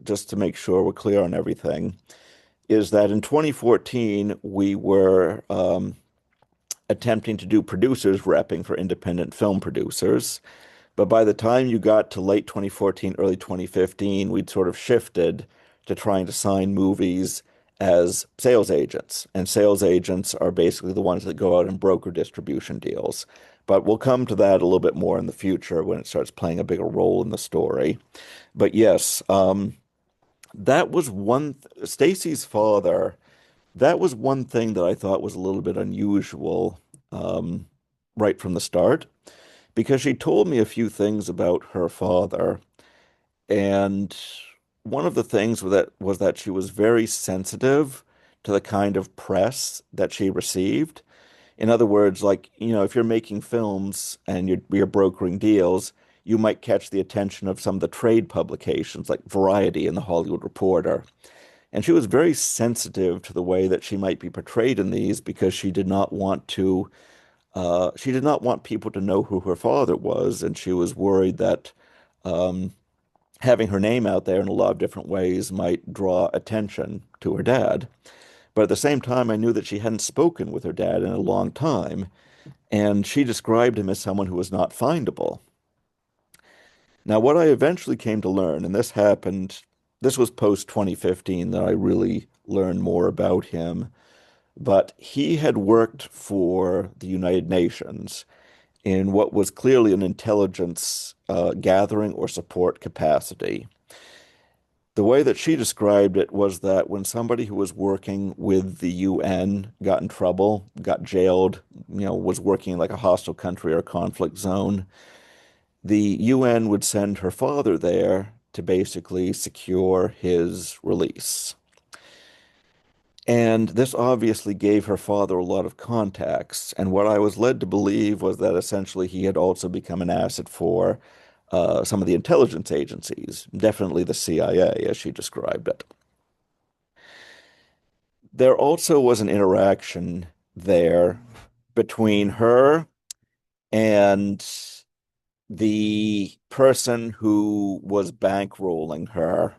just to make sure we're clear on everything, is that in 2014 we were attempting to do producers repping for independent film producers. But by the time you got to late 2014, early 2015, we'd sort of shifted to trying to sign movies as sales agents. And sales agents are basically the ones that go out and broker distribution deals. But we'll come to that a little bit more in the future when it starts playing a bigger role in the story. But yes, that was Stacy's father. That was one thing that I thought was a little bit unusual um, right from the start, because she told me a few things about her father. And one of the things was that she was very sensitive to the kind of press that she received. In other words, like, if you're making films and you're brokering deals, you might catch the attention of some of the trade publications like Variety and The Hollywood Reporter. And she was very sensitive to the way that she might be portrayed in these because she did not want people to know who her father was, and she was worried that um, having her name out there in a lot of different ways might draw attention to her dad. But at the same time, I knew that she hadn't spoken with her dad in a long time, and she described him as someone who was not findable. Now, what I eventually came to learn, and this was post 2015 that I really learned more about him, but he had worked for the United Nations in what was clearly an intelligence gathering or support capacity. The way that she described it was that when somebody who was working with the UN got in trouble, got jailed, was working in like a hostile country or a conflict zone, the UN would send her father there to basically secure his release. And this obviously gave her father a lot of contacts. And what I was led to believe was that essentially he had also become an asset for some of the intelligence agencies, definitely the CIA, as she described it. There also was an interaction there between her and the person who was bankrolling her